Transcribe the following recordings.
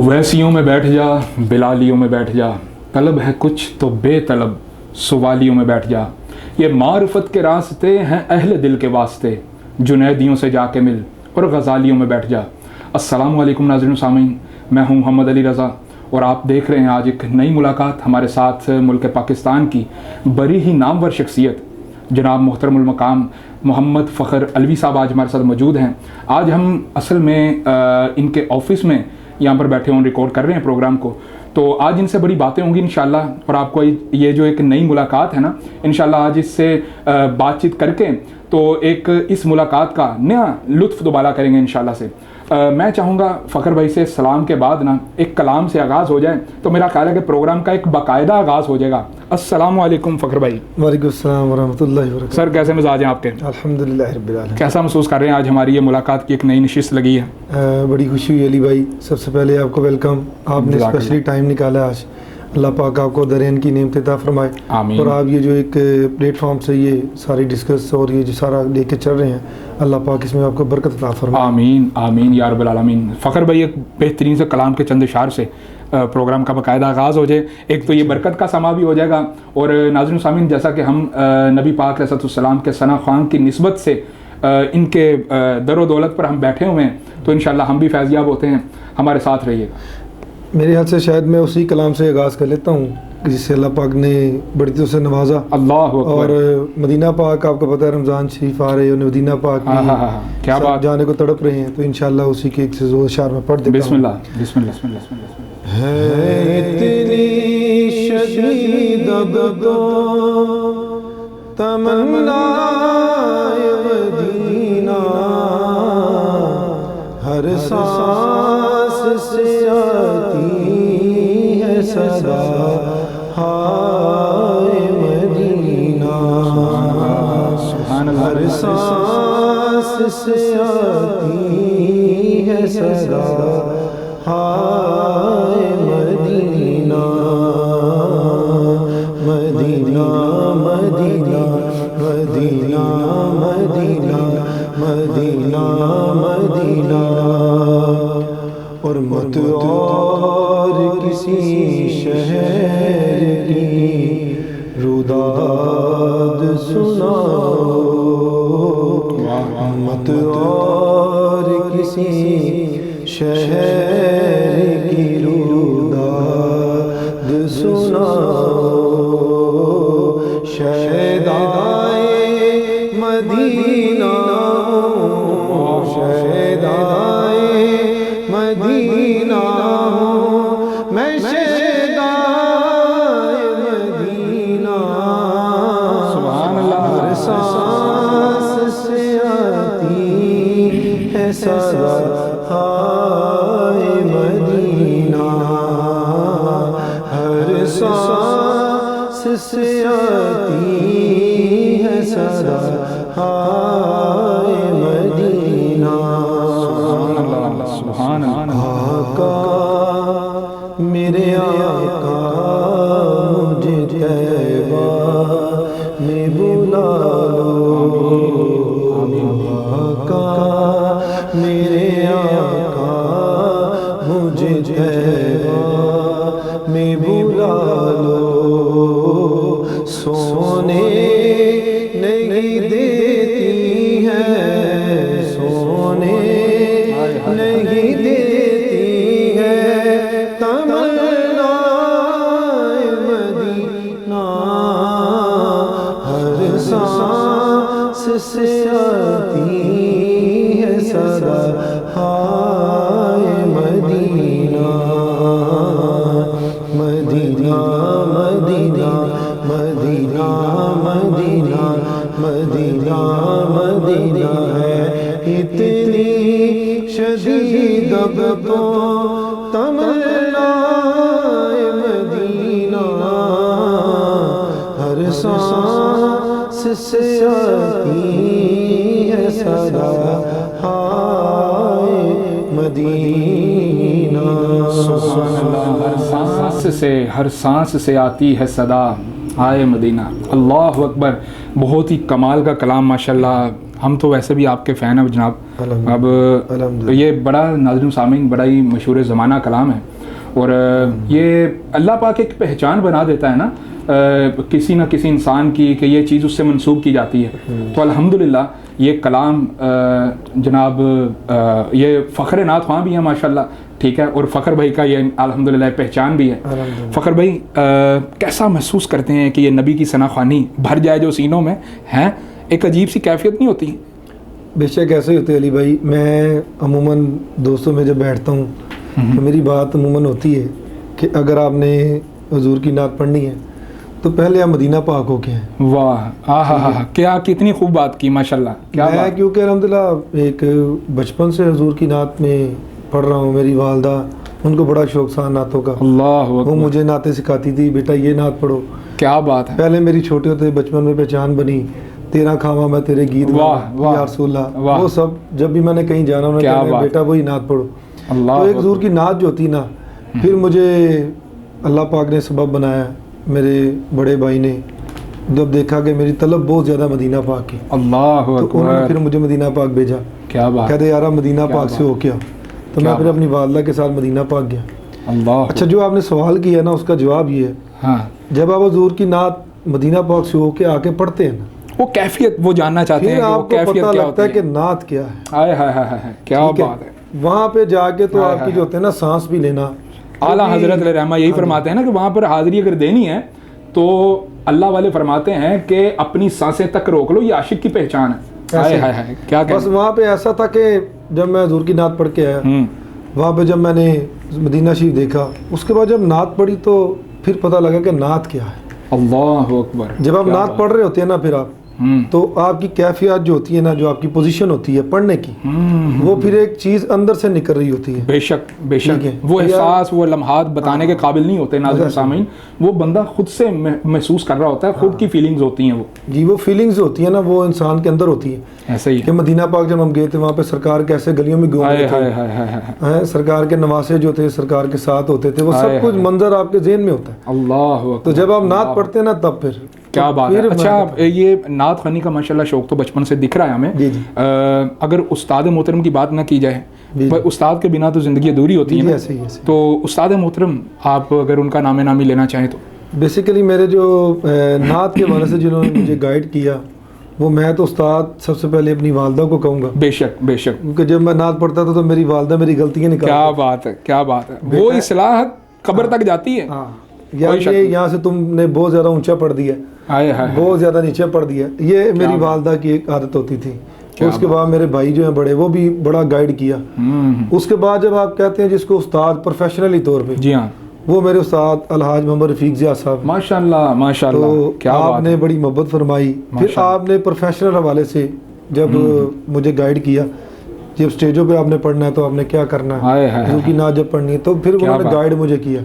वैसियों में बैठ जा, बिलालियों में बैठ जा, तलब है कुछ तो बेतलब सवालियों में बैठ जा। ये मारिफत के रास्ते हैं अहले दिल के वास्ते, जुनैदियों से जाके मिल और गज़ालियों में बैठ जा। अस्सलामु अलैकुम नाज़रीन सामीन, मैं हूं मोहम्मद अली रज़ा और आप देख रहे हैं आज एक नई मुलाकात। हमारे साथ मुल्क पाकिस्तान की बड़ी ही नामवर शख्सियत जनाब मोहतरमुल मकाम मोहम्मद फ़खर अलवी साहब आज हमारे साथ मौजूद हैं। आज हम असल में इनके ऑफ़िस में यहाँ पर बैठे हुए रिकॉर्ड कर रहे हैं प्रोग्राम को, तो आज इनसे बड़ी बातें होंगी इंशाल्लाह। और आपको ये जो एक नई मुलाकात है ना, इंशाल्लाह आज इससे बातचीत करके तो एक इस मुलाकात का नया लुत्फ़ दोबारा करेंगे इंशाल्लाह से। मैं चाहूँगा फ़खर भाई से सलाम के बाद ना एक कलाम से आगाज़ हो जाए तो मेरा ख्याल है कि प्रोग्राम का एक बाकायदा आगाज़ हो जाएगा। अस्सलामु अलैकुम फ़खर भाई। वालेकुम अस्सलाम वरहमतुल्लाहि वबरकातुहू। सर कैसे मिजाज हैं आपके? अल्हम्दुलिल्लाह रब्बिल आलमीन। कैसा महसूस कर रहे हैं आज हमारी ये मुलाकात की एक नई नशिस्त लगी है? बड़ी खुशी हुई अली भाई, सबसे पहले आपको वेलकम। आपने स्पेशली टाइम निकाला आज, अल्लाह पाक आपको दरेन की नेमत अता फरमाए। आमीन। और आप ये जो एक प्लेटफॉर्म से ये सारी डिस्कस और ये जो सारा लेके चल रहे हैं, अल्लाह पाक इसमें आपको बरकत अता फरमाए। आमीन आमीन या रब्बल आलमीन। फ़खर भाई एक बेहतरीन से कलाम के चंद इशार से प्रोग्राम का बाकायदा आगाज़ हो जाए, एक तो ये बरकत का समा भी हो जाएगा। और नाज़रीन सामीन, जैसा कि हम नबी पाक अलैहिस्सलाम के सना ख़्वान की निस्बत से इनके दरो दौलत पर हम बैठे हुए हैं, तो इंशाल्लाह हम भी फैज़याब होते हैं। हमारे साथ रहिएगा। मेरे ख्याल से शायद मैं उसी कलाम से आगाज़ कर लेता हूँ जिससे अल्लाह पाक ने बड़ी तरह से नवाजा। अल्लाह और मदीना पाक आपको पता है रमज़ान शरीफ आ रहे हैं, मदीना पाक क्या बात जाने को तड़प रहे हैं, तो इंशाल्लाह उसी के एक से दो अशार में पढ़ देता हूं। बिस्मिल्लाह बिस्मिल्लाह बिस्मिल्लाह बिस्मिल्लाह। है इतनी शदीद अब तो तमन्ना मदीना, हर सांस से आती है सदा हाय मदीना, हर सांस से आती है सदा हाय मदीना, मदीना मदीना मदीना मदीना मदीना मदीना। और मत और किसी शहर की रुदाद सुनाओ, मत और किसी शहर की रुदाद सुनाओ, शहदाए मदीना, शहदाए मदीना, मैं शहदाए मदीना, सुभान अल्लाह, हर सांस से आती है सदा हाय मदीना, हर सांस से आती है सदा हाय मदीना। सुभान अल्लाह। आका मेरे आका मुझे तैबा में बुला लो, आका मेरे आका मुझे तैबा में बुला लो, सोने नहीं देती है, सोने नहीं देती है तमन्ना मदीना, हर सांस से आती है सदा हाय मदीना, मदीना मदीना मदीना मदीना मदीना मदीना। है इतनी शदीद अब तो तमन्ना मदीना, हर सांस से आती है सदा हाय मदीना। हर सांस से आती है सदा आए मदीना। अल्लाह अकबर। बहुत ही कमाल का कलाम माशाल्लाह हम तो वैसे भी आपके फ़ैन हैं जनाब। अब अल्हम्दुलिल्लाह। ये बड़ा नाज़रीन सामीन बड़ा ही मशहूर ज़माना कलाम है, और ये अल्लाह पाक एक पहचान बना देता है ना किसी न किसी इंसान की, कि ये चीज़ उससे मंसूब की जाती है। तो अल्हम्दुलिल्लाह ये कलाम जनाब ये फ़ख्र नात ख़्वां भी है माशाल्लाह, ठीक है, और फ़ख्र भाई का ये अल्हम्दुलिल्लाह पहचान भी है। फ़ख्र भाई कैसा महसूस करते हैं कि ये नबी की सना ख़्वानी भर जाए जो सीनों में हैं, एक अजीब सी कैफियत नहीं होती? बेशक ऐसे ही होते हैं अली भाई। मैं अमूमन दोस्तों में जब बैठता हूँ तो मेरी बात अमूमन होती है कि अगर आपने हुजूर की नात पढ़नी है तो पहले आप मदीना पाक होके हैं। वाह, हा, क्या कितनी खूब बात की माशाल्लाह। क्या मैं बात। क्योंकि अल्हम्दुलिल्लाह एक बचपन से हुजूर की नात में पढ़ रहा हूँ। मेरी वालदा, उनको बड़ा शौक था नातों का, अल्लाह वो अकबर। मुझे नातें सिखाती थी, बेटा ये नात पढ़ो। क्या बात है। पहले मेरी छोटे होते बचपन में पहचान बनी, तेरा खावा मैं तेरे गीत वाह, गाऊं, वाह, या रसूलल्लाह। वाह। वो सब जब भी मैंने कहीं जाना उन्होंने क्या कहना बात। बेटा वही नात पढ़ो। अल्लाह तो एक अकबर। हुजूर की नात जो होती ना, फिर मुझे अल्लाह पाक ने सबब बनाया, मेरे बड़े भाई ने जब देखा कि मेरी तलब बहुत ज़्यादा मदीना पाक की, अल्लाह तो उन्होंने अकबर। फिर मुझे मदीना पाक भेजा। क्या बात। कहते यार मदीना क्या पाक से बात। होके आओ। तो क्या मैं फिर बात। अपनी वालदा के साथ मदीना पाक गया। अल्लाह। अच्छा, जो आपने सवाल किया ना उसका जवाब ये है, हाँ, जब आप हुजूर की नात मदीना पाक से होके आके पढ़ते हैं ना, वो कैफियत वो जानना चाहते हैं फिर कि वो आपको कैफियत पता क्या लगता है होती कि नात क्या है। हाय हाय हाय हाय, क्या ठीक है? बात है। वहाँ पे जाके तो हाय, आपकी हाय, जो होते हैं ना सांस भी लेना। आला क्योंकि- हजरत रहमा यही हाँ जी। फरमाते हैं ना कि वहाँ पर हाजिरी अगर देनी है तो अल्लाह वाले फरमाते हैं कि अपनी सांसें तक रोक लो, ये आशिक की पहचान है। हाय ऐसे। हाय हाय, क्या बस कहना। वहाँ पे ऐसा था कि जब मैं हुजूर की नात पढ़ के आया, वहाँ पे जब मैंने मदीना शरीफ देखा, उसके बाद जब नात पढ़ी तो फिर पता लगा कि नात क्या है। अल्लाह अकबर। जब आप क्या नात बात। पढ़ रहे होते हैं ना, फिर आप तो आपकी कैफियत जो होती है ना, जो आपकी पोजीशन होती है पढ़ने की, वो फिर एक चीज़ अंदर से निकल रही होती है। बेशक बेशक, ठीक है। वो तो यार- एहसास वो लम्हात बताने के काबिल नहीं होते नाज़रीन ऐसा। सामीन, वो बंदा खुद से महसूस कर रहा होता है, खुद की फीलिंग्स होती हैं वो। जी, वो फीलिंग्स होती है ना, वो इंसान के अंदर होती है। ऐसे ही कि मदीना पाक जब हम गए थे, वहाँ पे सरकार कैसे गलियों में घूम हाय रहे हाय थे, हाय हाय हाय। हैं, सरकार के नवासे जो थे सरकार के साथ होते थे, वो हाय, सब कुछ हाय। मंजर आपके जेहन में होता है। अल्लाह अकबर। तो जब आप नात पढ़ते हैं ना, तब फिर क्या बात है। फिर अच्छा, मैं- ये नात ख़नी का माशाल्लाह शौक तो बचपन से दिख रहा है हमें। जी, जी। अगर उस्ताद मोहतरम की बात ना की जाए, जी, पर उस्ताद के बिना तो ज़िंदगी अधूरी होती जी, है जी, ना। ऐसे ही ऐसे। तो उस्ताद मोहतरम आप अगर उनका नामे नामी लेना चाहें तो? बेसिकली मेरे जो नात के हवाले से जिन्होंने मुझे गाइड किया, वो मैं तो उस्ताद सबसे पहले अपनी वालदा को कहूँगा, बेशक बेशक। क्योंकि जब मैं नात पढ़ता था तो मेरी वालदा मेरी गलतियाँ क्या निकालती। बात है, क्या बात है। वो बेटा- इस्लाह कब्र तक जाती है। हाँ, यार कोई शक ये नहीं। यहाँ से तुमने बहुत ज़्यादा ऊंचा पढ़ दिया, हाय हाय हाय। बहुत ज़्यादा नीचे पढ़ दिया, ये मेरी बात। वालदा की एक आदत होती थी। क्या उसके बाद मेरे भाई जो हैं बड़े, वो भी बड़ा गाइड किया। उसके बाद जब आप कहते हैं जिसको उस्ताद प्रोफेशनली तौर पे, जी हाँ, वो मेरे उस्ताद अलहाज मोहम्मद रफीक जिया साहब। माशाल्लाह माशाल्लाह, तो क्या बात आपने है। बड़ी मोहब्बत फरमाई। फिर माशाल्लाह। आपने प्रोफेशनल हवाले से जब मुझे गाइड किया, जब स्टेजों पे आपने पढ़ना है तो आपने क्या करना हाय है, हाय हुजूर की नात जब पढ़नी है, तो फिर क्या उन्होंने बात। गाइड मुझे किया।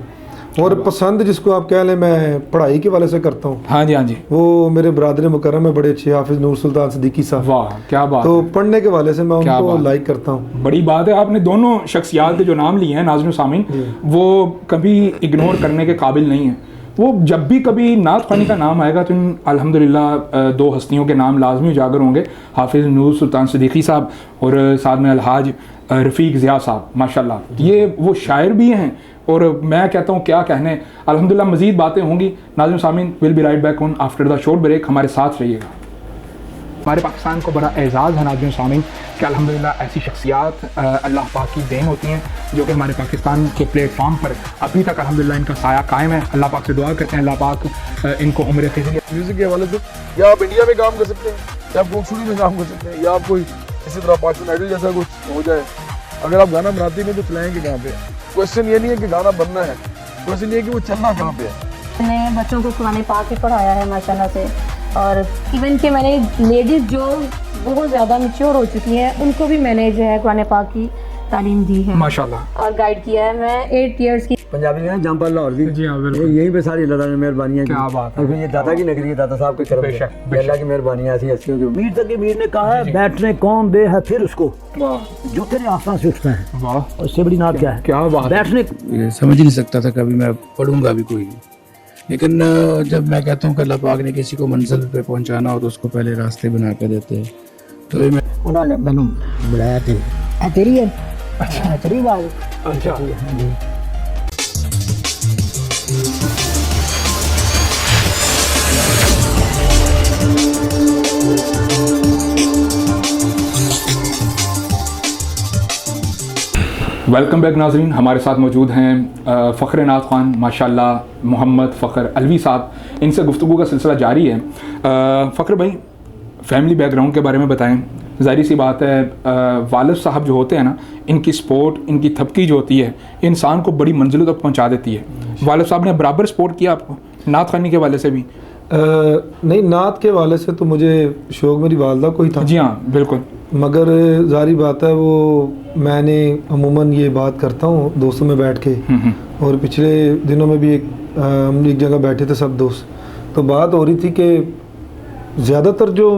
और पसंद जिसको आप कह लें, मैं पढ़ाई के वाले से करता हूँ, हाँ जी हाँ जी। वो मेरे बरदर मुकर्रम है बड़े अच्छे, हाफिज नूर सुल्तान सिद्दीकी साहब। वाह, क्या बात तो है। पढ़ने के वाले से मैं क्या उनको बात। लाइक करता हूँ। बड़ी बात है, आपने दोनों शख्सियात के जो नाम लिए हैं नाज़रीन सामीन, वो कभी इग्नोर करने के काबिल नहीं है। वो जब भी कभी नात ख़वानी का नाम आएगा तो अल्हम्दुलिल्लाह दो हस्तियों के नाम लाजमी उजागर होंगे, हाफिज़ नूर सुल्तान सिद्दीकी साहब और साथ में अलहाज रफ़ीक ज़िया साहब। माशाल्लाह ये वो शायर भी हैं, और मैं कहता हूँ क्या कहने। अल्हम्दुलिल्लाह मज़ीद बातें होंगी नाज़रीन सामीन। Will be right back on after the short break, हमारे साथ रहिएगा। हमारे पाकिस्तान को बड़ा एज़ाज़ है नाज़रीन सामीन कि अल्हम्दुलिल्लाह ऐसी शख्सियात अल्लाह पाक की देन होती हैं जो कि हमारे पाकिस्तान के प्लेटफॉर्म पर अभी तक अल्हम्दुलिल्लाह इनका साया कायम है। अल्लाह पाक से दुआ करते हैं अल्लाह पाक इनको उम्र खिज़ियत। म्यूजिक के हवाले से या आप इंडिया में काम कर सकते हैं, या आप गोखशुरी में काम कर सकते हैं, या आप कोई इसी तरह पाकिस्तान आइडल जैसा कुछ हो जाए। अगर आप गाना बनाते हैं तो चलाएंगे कहाँ पे? क्वेश्चन ये नहीं है कि गाना बनना है, क्वेश्चन ये है कि वो चलना कहाँ पे है। मैंने बच्चों को कुरान पाक भी पढ़ाया है माशाल्लाह से, और इवन कि मैंने लेडीज़ जो बहुत ज़्यादा मैच्योर हो चुकी हैं उनको भी मैंने जो है कुरान पाक की तालीम दी है माशाल्लाह। और गाइड किया है। मैं 8 इयर्स की पंजाबी में जंपा लाहौर दी। जी हाँ, बिल्कुल। यहीं पे सारी अल्लाह ताला ने मेहरबानियां की। क्या बात है। और फिर ये दाता की नगरी है, दाता साहब के करम बेशक, से अल्लाह की मेहरबानियां ऐसी हस्तियों की। मीर तक मीर ने कहा है बैठने कौन दे है फिर उसको जो तेरे आसमान से उठता है। वाह, और इससे बड़ी नात क्या है? क्या बात है। बैठने ये समझ ही नहीं सकता था कभी मैं पढ़ूंगा भी कोई भी। लेकिन जब मैं कहता हूँ कि अल्लाह पाक ने किसी को मंजिल पे पहुंचाना हो तो उसको पहले रास्ते बना के देते हैं। तो ये मैं उन्होंने मैंने बुलाया थे तेरी है अच्छा तेरी बात अच्छा हाँ जी वेलकम बैक नाजरीन, हमारे साथ मौजूद हैं फ़ख्र नात ख़ान माशाल्लाह मोहम्मद फ़ख्र अलवी साहब। इनसे गुफ्तगू का सिलसिला जारी है। फ़ख्र भाई, फैमिली बैकग्राउंड के बारे में बताएं। ज़ाहिर सी बात है, वालिद साहब जो होते हैं ना, इनकी सपोर्ट, इनकी थपकी जो होती है इंसान को बड़ी मंजिलों तक पहुंचा देती है। वालिद साहब ने बराबर सपोर्ट किया आपको नात ख़ानी के वाले से भी? नहीं, नात के वाले से तो मुझे शौक मेरी वालदा को ही था। जी हाँ, बिल्कुल। मगर जारी बात है, वो मैंने अमूमन ये बात करता हूँ दोस्तों में बैठ के, और पिछले दिनों में भी हम एक जगह बैठे थे सब दोस्त, तो बात हो रही थी कि ज़्यादातर जो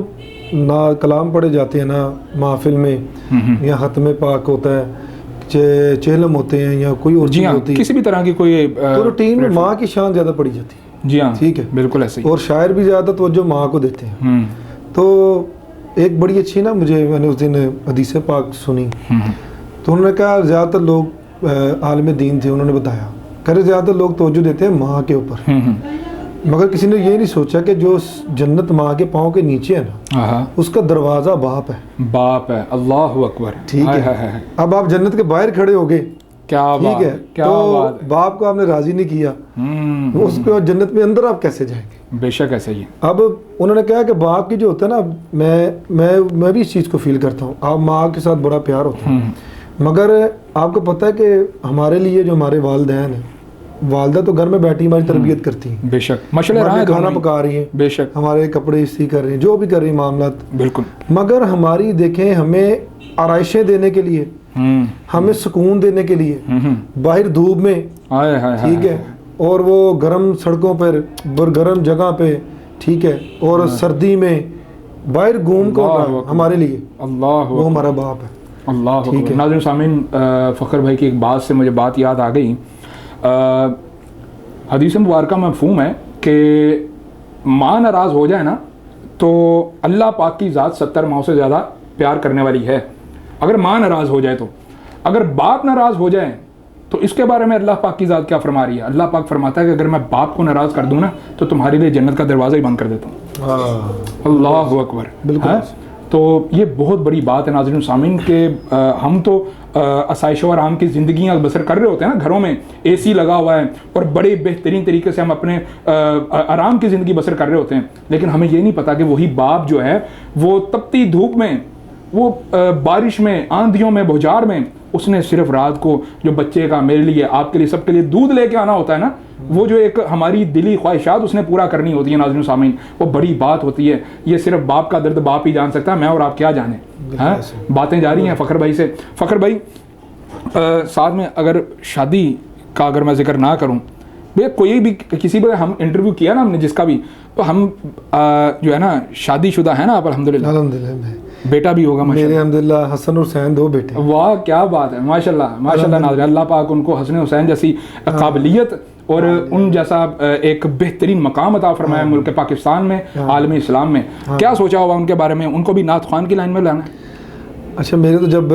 ना कलाम पढ़े जाते हैं ना महफिल में, या ख़त्म पाक होता है, चेहलम होते हैं, या कोई और चीज़ होती है, किसी भी तरह की कोई तो रूटीन में माँ की शान ज़्यादा पढ़ी जाती है। जी हाँ, ठीक है, बिल्कुल ऐसे ही। और शायर भी ज़्यादा तवज्जो माँ को देते हैं। तो एक बड़ी अच्छी ना, मैंने उस दिन हदीस पाक सुनी, तो उन्होंने कहा ज़्यादातर लोग आलिम दीन थे, उन्होंने बताया कह रहे ज़्यादातर लोग तवज्जो देते हैं माँ के ऊपर, मगर किसी ने ये नहीं सोचा कि जो जन्नत माँ के पाँव के नीचे है ना, उसका दरवाज़ा बाप है। बाप है, अल्लाह अकबर। ठीक है, अब आप जन्नत के बाहर खड़े हो गए, क्या ठीक है, क्या तो बात है। बाप को आपने राजी नहीं किया, उसको जन्नत में अंदर आप कैसे जाएंगे? बेशक ऐसे ही। अब उन्होंने कहा कि बाप की जो होता है ना, मैं भी इस चीज़ को फील करता हूँ, आप माँ के साथ बड़ा प्यार होता है, मगर आपको पता है कि हमारे लिए जो हमारे वालिदैन हैं, वालदा तो घर में बैठी हमारी तरबियत करती हैं, बेशक माशाल्लाह, खाना पका रही हैं, बेशक हमारे कपड़े इस्त्री कर रही हैं, जो भी कर रही हैं मामलात, बिल्कुल। मगर हमारी देखें, हमें आराइशें देने के लिए, हमें सुकून देने के लिए बाहर धूप में, ठीक है, और वो गर्म सड़कों पर, गर्म जगह पे, ठीक है, और सर्दी में बाहर घूम कर हमारे लिए, अल्लाह वो हमारा बाप है। अल्लाह अकबर। नाज़रीन सामीन, फ़ख्र भाई की एक बात से मुझे बात याद आ गई। हदीस मुबारका में मफ़हूम है कि माँ नाराज़ हो जाए ना, तो अल्लाह पाक की ज़ात 70 माओं से ज़्यादा प्यार करने वाली है। अगर माँ नाराज़ हो जाए तो, अगर बाप नाराज़ हो जाए तो इसके बारे में अल्लाह पाक की ज़ात क्या फरमा रही है? अल्लाह पाक फरमाता है कि अगर मैं बाप को नाराज़ कर दूँ ना, तो तुम्हारे लिए जन्नत का दरवाज़ा ही बंद कर देता हूँ। अल्लाह अकबर। बिल्कुल। तो ये बहुत बड़ी बात है नाज़रीन सामीन के, हम तो आसाइश और आराम की ज़िंदगियाँ बसर कर रहे होते हैं ना, घरों में AC लगा हुआ है और बड़े बेहतरीन तरीके से हम अपने आराम की ज़िंदगी बसर कर रहे होते हैं, लेकिन हमें ये नहीं पता कि वही बाप जो है वो तपती धूप में, वो बारिश में, आंधियों में, बौछार में, उसने सिर्फ रात को जो बच्चे का, मेरे लिए, आपके लिए, सबके लिए दूध लेके आना होता है ना, वो जो एक हमारी दिली ख्वाहिशात उसने पूरा करनी होती है नाज़रीन सामीन, वो बड़ी बात होती है। ये सिर्फ बाप का दर्द बाप ही जान सकता है, मैं और आप क्या जाने। हैं, बातें जारी हैं फ़ख्र भाई से। फ़ख्र भाई, साथ में अगर शादी का अगर मैं जिक्र ना करूं, भैया कोई भी किसी भी हम इंटरव्यू किया ना हमने जिसका भी, तो हम जो है ना शादीशुदा है ना आप? अल्हम्दुलिल्लाह। बेटा भी होगा मेरे अल्हम्दुलिल्लाह, हसन और हुसैन 2 बेटे। वाह, क्या बात है, माशाल्लाह माशाल्लाह। नाज़रीन, अल्लाह पाक उनको हसन हुसैन जैसी काबिलियत और उन जैसा एक बेहतरीन मकाम अता फरमाया मुल्क पाकिस्तान में, आलमी इस्लाम में। क्या सोचा हुआ उनके बारे में? उनको भी नात ख़ान की लाइन में लाना? अच्छा, मेरे तो जब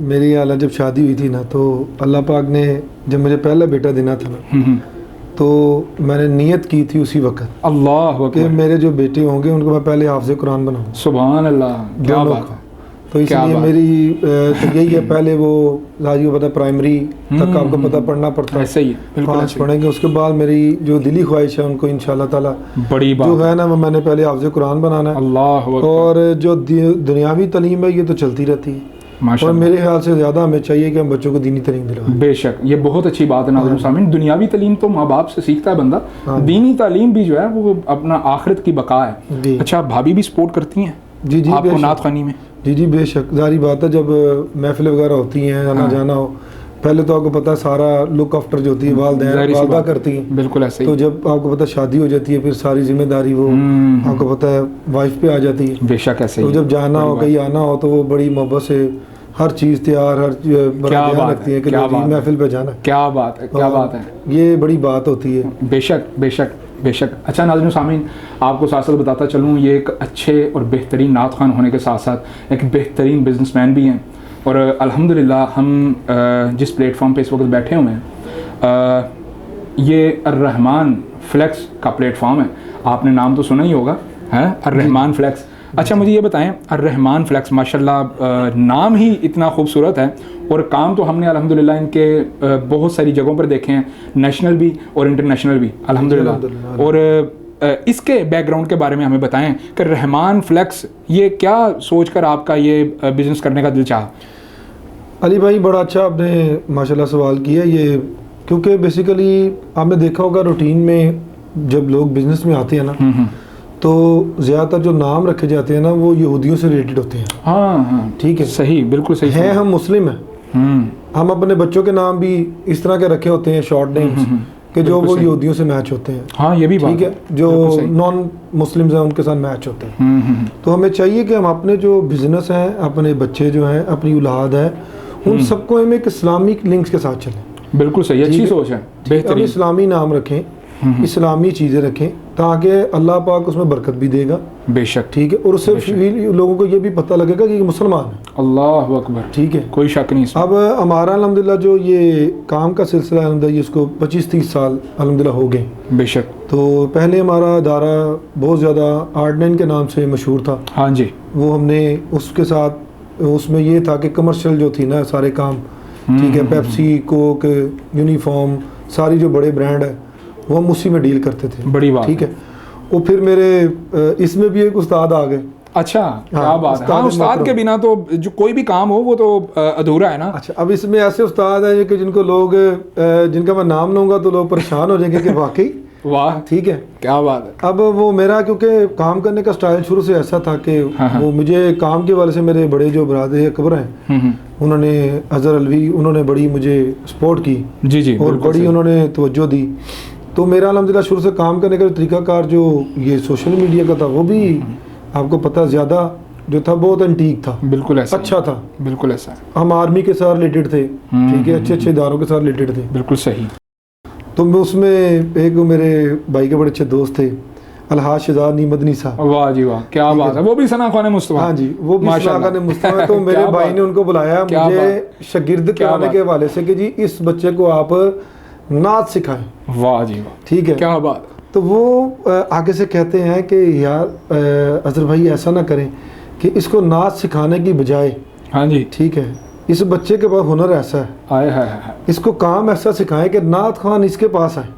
मेरी आला जब शादी हुई थी ना, तो अल्लाह पाक ने जब मुझे पहला बेटा देना था ना, तो मैंने नियत की थी उसी वक्त, अल्लाह कि मेरे जो बेटे होंगे उनको मैं पहले हाफ़िज़ कुरान बनाऊँ। सुभान अल्लाह, क्या बात है। तो इसलिए मेरी तो यही है, पहले वो राजी को पता प्राइमरी तक आपको पता पढ़ना पड़ता है, ऐसे ही 5 पढ़ेंगे, उसके बाद मेरी जो दिली ख्वाहिश है उनको इंशाल्लाह ताला बड़ी बात जो है ना, मैंने पहले हाफ़िज़ कुरान बनाना है। अल्लाह। और जो दुनियावी तालीम है ये तो चलती रहती है, और मेरे ख्याल से ज़्यादा हमें चाहिए कि हम बच्चों को दीनी तालीम दिलवाएं। बेशक, ये बहुत अच्छी बात है नाज़रीन सामीन। दुनियावी तालीम तो माँ बाप से सीखता है बंदा, दीनी तालीम भी जो है वो अपना आखिरत की बका है। अच्छा, भाभी भी सपोर्ट करती हैं जी जी आपको नात ख़ानी में? जी जी बेशक, जारी बात है, जब महफिल वगैरह होती हैं, आना जाना हो, पहले तो आपको पता है सारा लुक आफ्टर जो होती है वालदा करती हैं, बिल्कुल ऐसे ही। तो जब आपको पता शादी हो जाती है, फिर सारी जिम्मेदारी वो आपको पता है वाइफ पे आ जाती है। बेशक ऐसे ही। तो जब जाना हो, कहीं आना हो, तो वो बड़ी मोहब्बत से हर चीज़ तैयार, हर क्या ध्यान बात रखती है, है कि क्या लो जी बात है। महफिल पे जाना है। क्या बात है, क्या और बात है। ये बड़ी बात होती है। बेशक बेशक बेशक। अच्छा नाज़रीन सामीन, आपको साथ साथ बताता चलूँ, ये एक अच्छे और बेहतरीन नात खान होने के साथ साथ एक बेहतरीन बिजनेसमैन भी हैं। और अल्हम्दुलिल्लाह हम जिस प्लेटफॉर्म पे इस वक्त बैठे हुए हैं, ये अर्रहमान फ्लेक्स का प्लेटफॉर्म है। आपने नाम तो सुना ही होगा, है अर्रहमान फ्लेक्स। अच्छा मुझे ये बताएं, अर्रहमान फ्लेक्स माशाल्लाह नाम ही इतना खूबसूरत है, और काम तो हमने अल्हम्दुलिल्लाह इनके बहुत सारी जगहों पर देखे हैं, नेशनल भी और इंटरनेशनल भी अल्हम्दुलिल्लाह। और इसके बैकग्राउंड के बारे में हमें बताएं कि रहमान फ्लेक्स, ये क्या सोचकर आपका ये बिज़नेस करने का दिल चाहा? अली भाई बड़ा अच्छा आपने माशाल्लाह सवाल किया ये, क्योंकि बेसिकली आपने देखा होगा रूटीन में जब लोग बिजनेस में आते हैं ना, तो ज़्यादातर जो नाम रखे जाते हैं ना वो यहूदियों से रिलेटेड होते हैं। हाँ हाँ ठीक है, सही, बिल्कुल सही हैं हम मुस्लिम हैं, हम अपने बच्चों के नाम भी इस तरह के रखे होते हैं, शॉर्ट नेम्स कि जो वो यहूदियों से मैच होते हैं। हाँ ये भी बात ठीक है, जो नॉन मुस्लिम्स हैं उनके साथ मैच होते हैं। तो हमें चाहिए कि हम अपने जो बिजनेस हैं, अपने बच्चे जो हैं, अपनी औलाद है, उन सबको हम एक इस्लामिक लिंक्स के साथ चलें। बिल्कुल सही, अच्छी सोच है, हम बेहतरीन। इस्लामी नाम रखें, इस्लामी चीज़ें रखें, ताकि अल्लाह पाक उसमें बरकत भी देगा। बेशक। ठीक है, और उससे लोगों को ये भी पता लगेगा कि ये मुसलमान है। अल्लाह अकबर। ठीक है, कोई शक नहीं इसमें। अब हमारा अल्हम्दुलिल्लाह जो ये काम का सिलसिला है अल्हम्दुलिल्लाह, इसको 25-30 साल अल्हम्दुलिल्लाह हो गए। बेशक। तो पहले हमारा इदारा बहुत ज़्यादा आर्ट9 के नाम से मशहूर था। हाँ जी। वो हमने उसके साथ उसमें ये था कि कमर्शियल जो थी ना सारे काम, ठीक है, पेप्सी, कोक, यूनिफॉर्म, सारी जो बड़े ब्रांड है वो हम उसी में डील करते थे। बड़ी बात। ठीक है, वो फिर मेरे इसमें भी एक उस्ताद आ गए। अच्छा क्या हाँ, बात है। हाँ, उस्ताद उस्ताद के मोहतरम। बिना तो जो कोई भी काम हो वो तो अधूरा है ना। अच्छा, अब इसमें ऐसे उस्ताद हैं कि जिनको लोग जिनका मैं नाम लूँगा तो लोग परेशान हो जाएंगे कि वाकई। वाह, ठीक है, क्या बात है। अब वो मेरा क्योंकि काम करने का स्टाइल शुरू से ऐसा था कि वो मुझे काम के वाले से मेरे बड़े जो बरादर अकबर हैं, उन्होंने अजहर अलवी, उन्होंने बड़ी मुझे सपोर्ट की जी जी, और बिल्कुल बड़ी सही। उन्होंने तवज्जो दी। तो मेरा अल्हम्दुलिल्लाह शुरू से काम करने का तरीकाकार जो ये सोशल मीडिया का था वो भी आपको पता ज़्यादा जो था बहुत एंटीक था, बिल्कुल ऐसा अच्छा था। बिल्कुल ऐसा। हम आर्मी के साथ रिलेटेड थे, ठीक है, अच्छे अच्छे इदारों के साथ रिलेटेड थे। बिल्कुल सही। तो मैं उसमें एक मेरे भाई के बड़े अच्छे दोस्त थे, अलहाज शहजाद मदनी साहब। वाह जी वाह, क्या बात है। वो भी सना खान मुस्तफा। हाँ जी, वो भी माशाल्लाह। सना खान मुस्तफा। तो मेरे क्या भाई बात। ने उनको बुलाया क्या मुझे शागिर्द कराने के हवाले से कि जी इस बच्चे को आप नाच सिखाएं। वाह जी वाह, ठीक है, क्या बात। तो वो आगे से कहते हैं कि यार अजहर भाई ऐसा ना करें कि इसको नाच सिखाने की बजाय, हाँ जी, ठीक है, इस बच्चे के पास हुनर ऐसा है, आए हाय, इसको काम ऐसा सिखाएं कि नात खान इसके पास आए।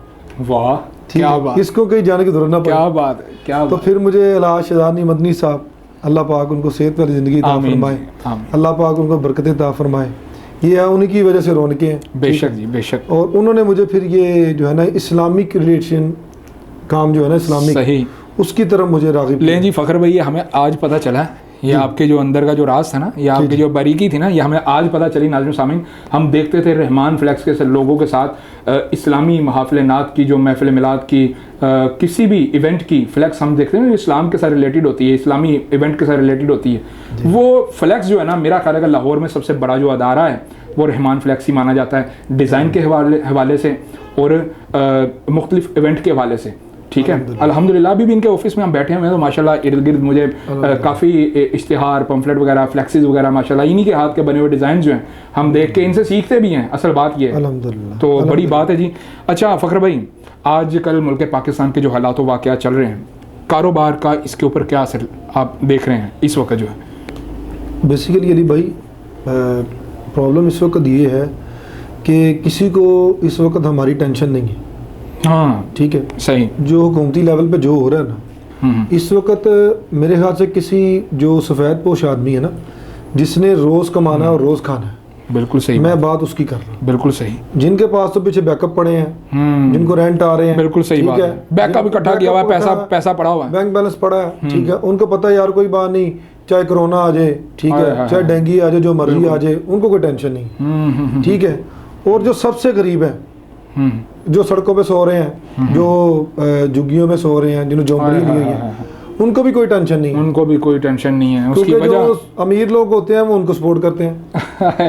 वाह, ठीक क्या है, बात, इसको कहीं जाने की जरूरत ना क्या पड़े। बात है, क्या तो बात। फिर मुझे अलहाज शहजाद मदनी साहब, अल्लाह पाक उनको सेहत वाली ज़िंदगी अता आमीन, फरमाए, आमीन। अल्लाह पाक उनको बरकत अता फरमाए। ये है उन्हीं की वजह से रौनकें हैं। बेशक जी, बेशक। और उन्होंने मुझे फिर ये जो है ना इस्लामिक रिलेशन काम जो है ना इस्लामिक, सही। उसकी तरफ मुझे राग़िब लें जी फ़खर भाई, ये हमें आज पता चला, ये आपके जो अंदर का जो राज था ना, ये आपकी जो बारीकी थी ना, ये हमें आज पता चली। नाज़रीन सामीन, हम देखते थे रहमान फ्लेक्स के लोगों के साथ इस्लामी महफ़िल नात की, जो महफ़िल मिलाद की, किसी भी इवेंट की फ्लेक्स हम देखते हैं इस्लाम के साथ रिलेटेड होती है, इस्लामी इवेंट के साथ रिलेटेड होती है। वो फ्लेक्स जो है ना, मेरा ख्याल है कि लाहौर में सबसे बड़ा जो अदारा है वो रहमान फ्लेक्स ही माना जाता है, डिज़ाइन के हवाले से और मुख्तलिफ इवेंट के हवाले से। ठीक है, अल्हम्दुलिल्लाह। अभी भी इनके ऑफिस में हम बैठे हुए हैं तो माशाल्लाह इर्द गिर्द मुझे काफ़ी इश्तिहार, पम्फलेट वगैरह, फ्लेक्सीज वगैरह माशाल्लाह इन्हीं के हाथ के बने हुए डिज़ाइन जो हैं हम देख के इनसे सीखते भी हैं। असल बात ये है, अल्हम्दुलिल्लाह, तो बड़ी बात है जी। अच्छा फ़खर भाई, आज कल मुल्क पाकिस्तान के जो हालात वाक़यात चल रहे हैं, कारोबार का इसके ऊपर क्या असर आप देख रहे हैं इस वक्त जो है? बेसिकली अली भाई प्रॉब्लम इस वक्त ये है कि किसी को इस वक्त हमारी टेंशन नहीं है। हाँ ठीक है, सही। जो हुकूमती लेवल पे जो हो रहा है ना, इस वक्त मेरे ख्याल से किसी जो सफ़ेद पोश आदमी है ना, जिसने रोज़ कमाना है और रोज़ खाना है, बिल्कुल सही, मैं बात उसकी कर रहा हूँ। बिल्कुल सही। जिनके पास तो पीछे बैकअप पड़े हैं, जिनको रेंट आ रहे हैं, बिल्कुल सही ठीक बात है। बैकअप इकट्ठा किया हुआ है, पैसा पड़ा हुआ है, बैंक बैलेंस पड़ा है, ठीक है, उनको पता है यार कोई बात नहीं, चाहे कोरोना आ जाए, ठीक है, चाहे डेंगू आ जाए, जो मर्जी आ जाए, उनको कोई टेंशन नहीं। ठीक है, और जो सबसे गरीब है, जो सड़कों पे सो रहे हैं, जो झुग्गियों में सो रहे हैं, जिन्होंने झोंपड़ी ली हुई है, उनको भी कोई टेंशन नहीं है, उनको भी कोई टेंशन नहीं है। उसकी क्योंकि वजह जो अमीर लोग होते हैं वो उनको सपोर्ट करते हैं,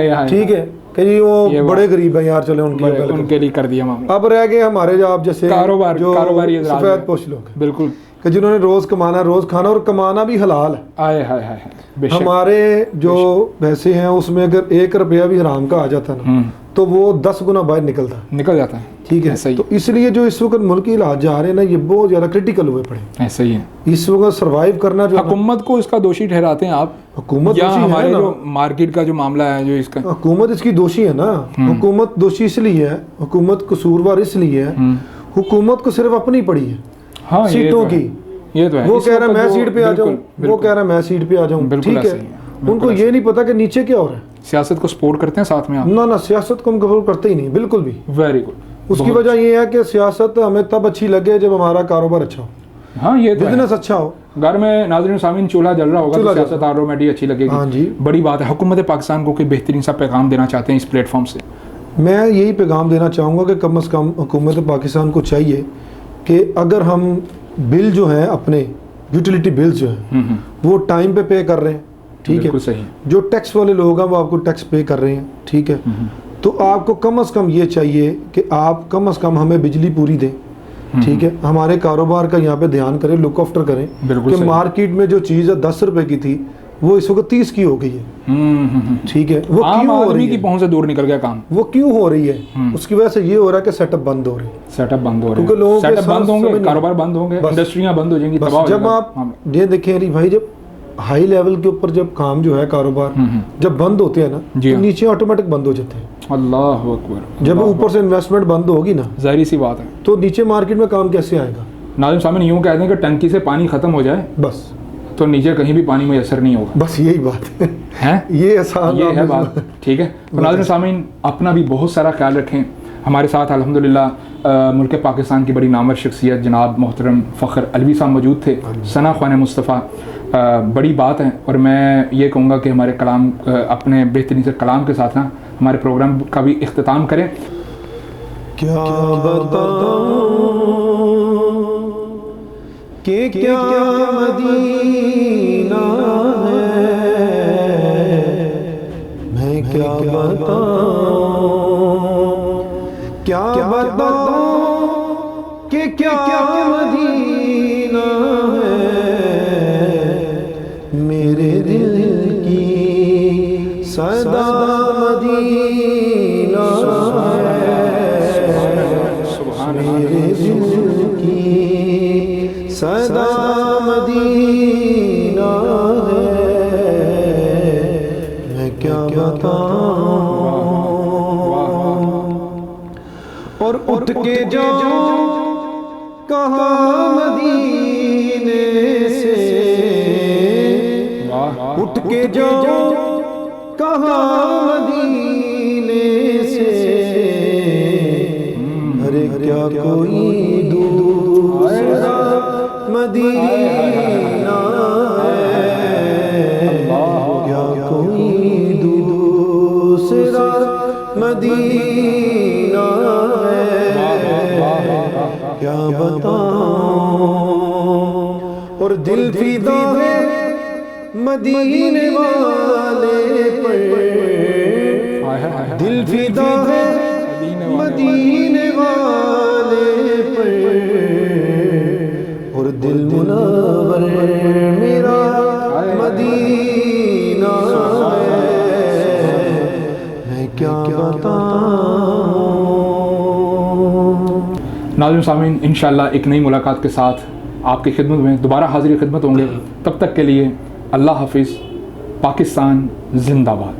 यार, ठीक है कि जी ये वो बात- बड़े गरीब हैं यार, चले उनकी बड़े- हेल्प उनके लिए कर दिया मामला। अब रह गए हमारे जो आप जैसे कारोबारी हज़रात सफेद हैं। पोश लोग बिल्कुल। कि जिन्होंने रोज कमाना, रोज खाना, और कमाना भी हलाल है। आए हाय हाय हाय, बेशक। हमारे जो पैसे हैं उसमें अगर 1 रुपया भी हराम का आ जाता ना तो वो 10 गुना बाहर निकलता, निकल जाता है। ठीक है। ऐसा ही, तो इसलिए जो इस वक्त मुल्क के हालात जा रहे हैं ना, ये बहुत ज़्यादा क्रिटिकल हुए पड़े। ऐसा ही है। इस वक्त सरवाइव करना जो है ना, हुकूमत को इसका दोषी ठहराते हैं आप, हुकूमत या दोषी है हमारे ना। जो मार्केट का जो मामला है जो इसका, हुकूमत इसकी दोषी है ना। हुकूमत दोषी इसलिए है, हुकूमत कसूरवार इसलिए है, हुकूमत को सिर्फ अपनी पड़ी है हाँ ये सीटों तो है, की। ये तो है। वो इस कह रहा है वक्त मैं वो- सीट पे आ जाऊं, बिल्कुल, वो कह रहा है मैं सीट पे आ जाऊं, बिल्कुल ठीक ऐसे है। ही है, बिल्कुल उनको ऐसे ये नहीं पता कि नीचे क्या हो रहा है। सियासत को सपोर्ट करते हैं साथ में आप। ना ना, सियासत को हम कबूल करते ही नहीं, बिल्कुल भी। Very good. उसकी वजह ये है कि सियासत हमें तब अच्छी लगे जब हमारा कारोबार अच्छा हो, हाँ ये तो है। बिजनेस अच्छा हो। घर में नाज़रीन सामीन चूल्हा जल रहा होगा तो चूल्हा जल सियासत ऑटोमेटिक अच्छी लगेगी। हाँ जी। बड़ी बात है। हुकूमत पाकिस्तान को कोई बेहतरीन सा पैगाम देना चाहते हैं इस प्लेटफॉर्म से? मैं यही पैगाम देना चाहूँगा कि कम से कम हुकूमत पाकिस्तान को चाहिए कि अगर हम बिल जो हैं अपने यूटिलिटी बिल्स जो हैं वो टाइम पे कर रहे हैं, ठीक है। बिल्कुल सही। जो टैक्स वाले लोग हैं वो आपको टैक्स पे कर रहे हैं, ठीक है। तो आपको कम से कम ये चाहिए कि आप कम से कम हमें बिजली पूरी दें, ठीक है। हमारे कारोबार का यहाँ पे ध्यान करें, लुक आफ्टर करें बिल्कुल कि सही। मार्केट में जो चीज़ है 10 रुपए की थी वो इस वक्त 30 की हो गई है, ठीक है। वो आम क्यों हो आदमी रही की है, पहुंच से दूर निकल गया काम। वो क्यों हो रही है? उसकी वजह से ये हो रहा है कि सेटअप बंद हो रही है। सेटअप बंद हो रहे क्योंकि लोगों हैं, के सेटअप साथ बंद होंगे, समझ नहीं- कारोबार बंद होंगे, बस- इंडस्ट्रियां बंद हो जाएंगी, बस तबाह हो जब जाएगा आप मामला। ये देखें अली भाई, जब हाई लेवल के ऊपर जब काम जो है कारोबार जब बंद होते हैं ना जी तो हाँ। नीचे ऑटोमेटिक बंद हो जाते हैं। अल्लाह अकबर। जब ऊपर से इन्वेस्टमेंट बंद होगी ना जाहिर सी बात है। तो नीचे मार्केट में काम कैसे आएगा? नाज़रीन सामने यूँ कहते हैं कि टंकी से पानी खत्म हो जाए बस तो नीचे कहीं भी पानी मैसर नहीं होगा, बस यही बात है। हैं? ये आसान ये है आपने बात, ठीक है। तो नाज़रीन सामीन अपना भी बहुत सारा ख्याल रखें। हमारे साथ अल्हम्दुलिल्लाह मुल्क पाकिस्तान की बड़ी नामवर शख्सियत जनाब मोहतरम फ़ख्र अलवी साहब मौजूद थे, सना ख्वान मुस्तफ़ा। बड़ी बात है, और मैं ये कहूँगा कि हमारे कलाम अपने बेहतरीन से कलाम के साथ ना हमारे प्रोग्राम का भी इख्तिताम करें। क्या बताऊं कि क्या मदीना है, मैं क्या बताऊं, क्या बताऊं कि क्या मदीना है, मेरे दिल की सदा मदीना मेरे दिल की सदा मदीना है, मैं क्या बताऊं। और उठ के जाऊं कहाँ मदीने से, उठ के जाऊं कहाँ मदीने से, अरे क्या कोई दूसरा मदीना है, क्या कोई दूसरा मदीना है, क्या बताऊं। और दिल फिदा है मदीने वाले पर, दिल फिदा है मदीने वाले पर, और दिल मुनव्वर मेरा मदीना है, मैं क्या बताऊं। नाज़रीन सामीन इंशाअल्लाह एक नई मुलाकात के साथ आपकी खिदमत में दोबारा हाजिर खिदमत होंगे। तब तक के लिए अल्लाह हाफिज़। पाकिस्तान जिंदाबाद।